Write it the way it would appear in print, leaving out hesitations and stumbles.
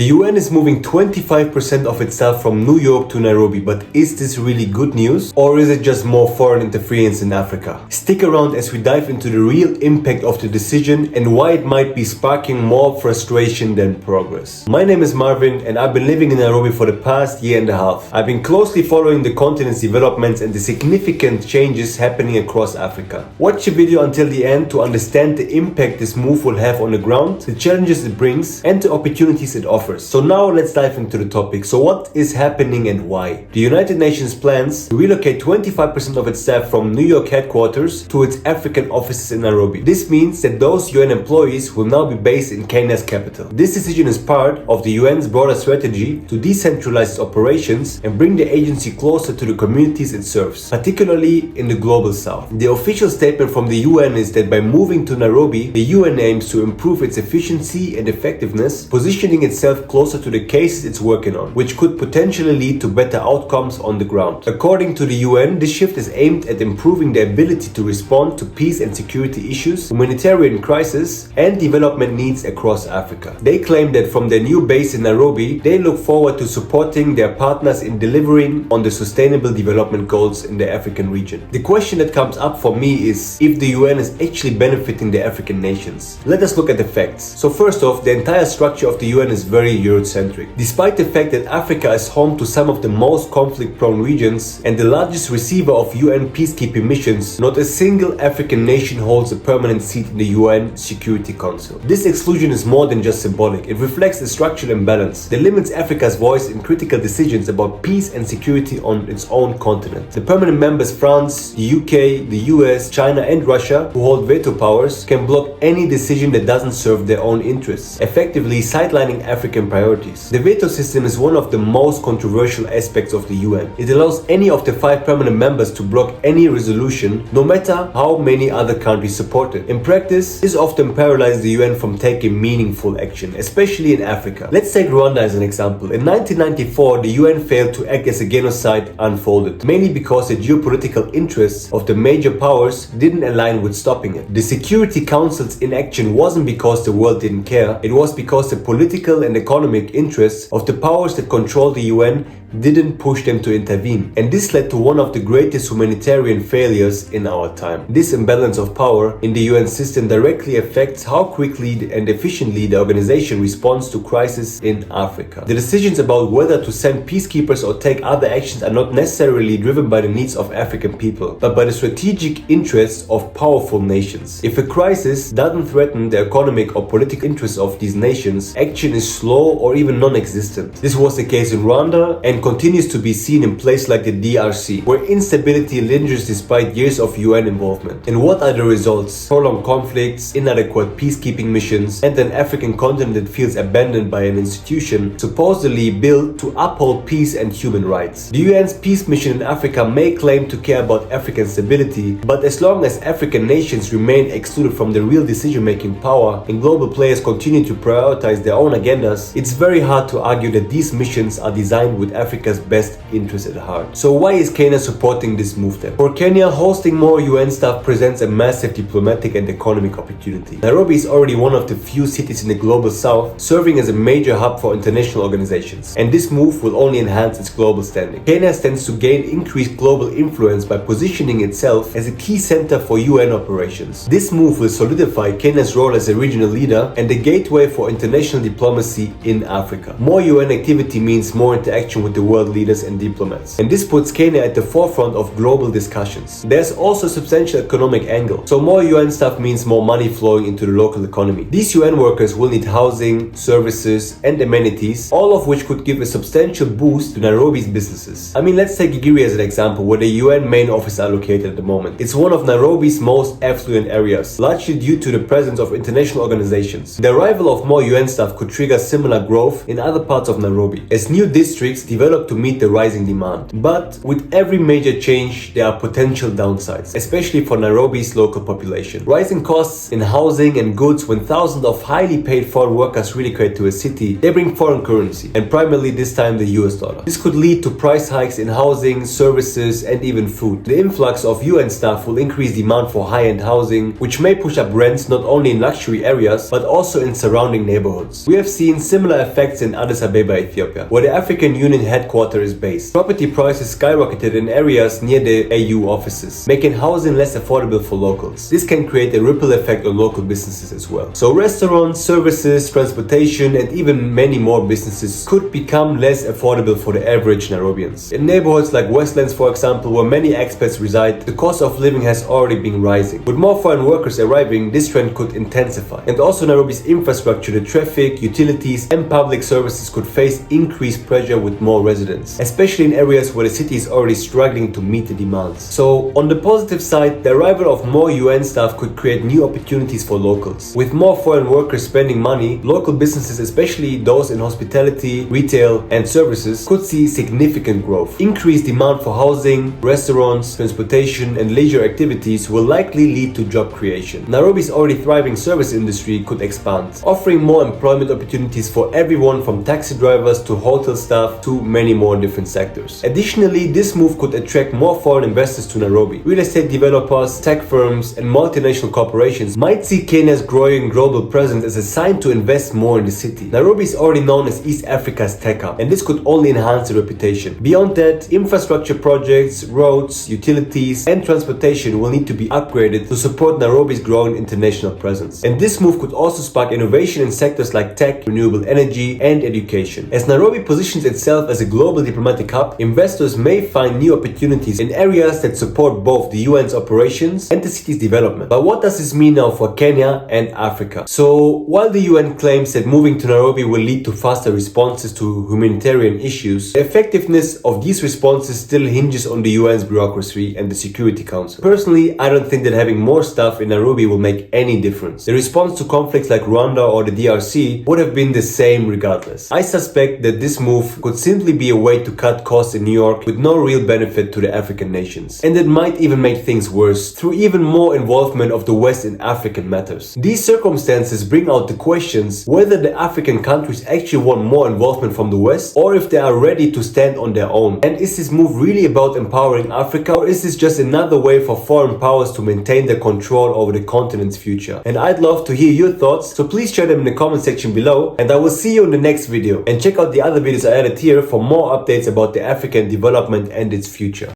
The UN is moving 25% of its staff from New York to Nairobi, but is this really good news? Or is it just more foreign interference in Africa? Stick around as we dive into the real impact of the decision and why it might be sparking more frustration than progress. My name is Marvin and I've been living in Nairobi for the past year and a half. I've been closely following the continent's developments and the significant changes happening across Africa. Watch the video until the end to understand the impact this move will have on the ground, the challenges it brings, and the opportunities it offers. So now let's dive into the topic. So what is happening and why? The United Nations plans to relocate 25% of its staff from New York headquarters to its African offices in Nairobi. This means that those UN employees will now be based in Kenya's capital. This decision is part of the UN's broader strategy to decentralize its operations and bring the agency closer to the communities it serves, particularly in the global south. The official statement from the UN is that by moving to Nairobi, the UN aims to improve its efficiency and effectiveness, positioning itself closer to the cases it's working on, which could potentially lead to better outcomes on the ground. According to the UN, this shift is aimed at improving the ability to respond to peace and security issues, humanitarian crises, and development needs across Africa. They claim that from their new base in Nairobi, they look forward to supporting their partners in delivering on the sustainable development goals in the African region. The question that comes up for me is if the UN is actually benefiting the African nations. Let us look at the facts. So first off, the entire structure of the UN is very Eurocentric. Despite the fact that Africa is home to some of the most conflict-prone regions and the largest receiver of UN peacekeeping missions, not a single African nation holds a permanent seat in the UN Security Council. This exclusion is more than just symbolic. It reflects the structural imbalance that limits Africa's voice in critical decisions about peace and security on its own continent. The permanent members France, the UK, the US, China, and Russia, who hold veto powers, can block any decision that doesn't serve their own interests, effectively sidelining African priorities. The veto system is one of the most controversial aspects of the UN. It allows any of the 5 permanent members to block any resolution, no matter how many other countries support it. In practice, this often paralyzes the UN from taking meaningful action, especially in Africa. Let's take Rwanda as an example. In 1994, the UN failed to act as a genocide unfolded, mainly because the geopolitical interests of the major powers didn't align with stopping it. The Security Council's inaction wasn't because the world didn't care, it was because the political and economic interests of the powers that control the UN didn't push them to intervene. And this led to one of the greatest humanitarian failures in our time. This imbalance of power in the UN system directly affects how quickly and efficiently the organization responds to crises in Africa. The decisions about whether to send peacekeepers or take other actions are not necessarily driven by the needs of African people, but by the strategic interests of powerful nations. If a crisis doesn't threaten the economic or political interests of these nations, action is slow or even non-existent. This was the case in Rwanda and continues to be seen in places like the DRC, where instability lingers despite years of UN involvement. And what are the results? Prolonged conflicts, inadequate peacekeeping missions, and an African continent that feels abandoned by an institution supposedly built to uphold peace and human rights. The UN's peace mission in Africa may claim to care about African stability, but as long as African nations remain excluded from the real decision-making power and global players continue to prioritize their own agendas, it's very hard to argue that these missions are designed with Africa's best interest at heart. So why is Kenya supporting this move then? For Kenya, hosting more UN staff presents a massive diplomatic and economic opportunity. Nairobi is already one of the few cities in the global south serving as a major hub for international organizations, and this move will only enhance its global standing. Kenya stands to gain increased global influence by positioning itself as a key center for UN operations. This move will solidify Kenya's role as a regional leader and the gateway for international diplomacy in Africa. More UN activity means more interaction with the world leaders and diplomats, and this puts Kenya at the forefront of global discussions. There's also a substantial economic angle, so more UN staff means more money flowing into the local economy. These UN workers will need housing, services, and amenities, all of which could give a substantial boost to Nairobi's businesses. I mean, let's take Gigiri as an example, where the UN main office are located at the moment. It's one of Nairobi's most affluent areas, largely due to the presence of international organizations. The arrival of more UN staff could trigger similar growth in other parts of Nairobi, as new districts develop to meet the rising demand. But with every major change, there are potential downsides, especially for Nairobi's local population. Rising costs in housing and goods. When thousands of highly paid foreign workers relocate to a city, they bring foreign currency, and primarily this time the US dollar. This could lead to price hikes in housing, services, and even food. The influx of UN staff will increase demand for high-end housing, which may push up rents not only in luxury areas, but also in surrounding neighborhoods. We have seen similar effects in Addis Ababa, Ethiopia, where the African Union headquarters is based. Property prices skyrocketed in areas near the AU offices, making housing less affordable for locals. This can create a ripple effect on local businesses as well. So restaurants, services, transportation, and even many more businesses could become less affordable for the average Nairobians. In neighborhoods like Westlands, for example, where many expats reside, the cost of living has already been rising. With more foreign workers arriving, this trend could intensify. And also Nairobi's infrastructure, the traffic, utilities, and public services could face increased pressure with more residents, especially in areas where the city is already struggling to meet the demands. So on the positive side, the arrival of more UN staff could create new opportunities for locals. With more foreign workers spending money, local businesses, especially those in hospitality, retail, and services, could see significant growth. Increased demand for housing, restaurants, transportation, and leisure activities will likely lead to job creation. Nairobi's already thriving service industry could expand, offering more employment opportunities for everyone from taxi drivers to hotel staff to many more different sectors. Additionally, this move could attract more foreign investors to Nairobi. Real estate developers, tech firms, and multinational corporations might see Kenya's growing global presence as a sign to invest more in the city. Nairobi is already known as East Africa's tech hub, and this could only enhance the reputation. Beyond that, infrastructure projects, roads, utilities, and transportation will need to be upgraded to support Nairobi's growing international presence. And this move could also spark innovation in sectors like tech, renewable energy, and education. As Nairobi positions itself as a global diplomatic hub, investors may find new opportunities in areas that support both the UN's operations and the city's development. But what does this mean now for Kenya and Africa? So, while the UN claims that moving to Nairobi will lead to faster responses to humanitarian issues, the effectiveness of these responses still hinges on the UN's bureaucracy and the Security Council. Personally, I don't think that having more staff in Nairobi will make any difference. The response to conflicts like Rwanda or the DRC would have been the same regardless. I suspect that this move could simply be a way to cut costs in New York with no real benefit to the African nations. And it might even make things worse through even more involvement of the West in African matters. These circumstances bring out the questions whether the African countries actually want more involvement from the West or if they are ready to stand on their own. And is this move really about empowering Africa, or is this just another way for foreign powers to maintain their control over the continent's future? And I'd love to hear your thoughts, so please share them in the comment section below, and I will see you in the next video. And check out the other videos I added here for more updates about the African development and its future.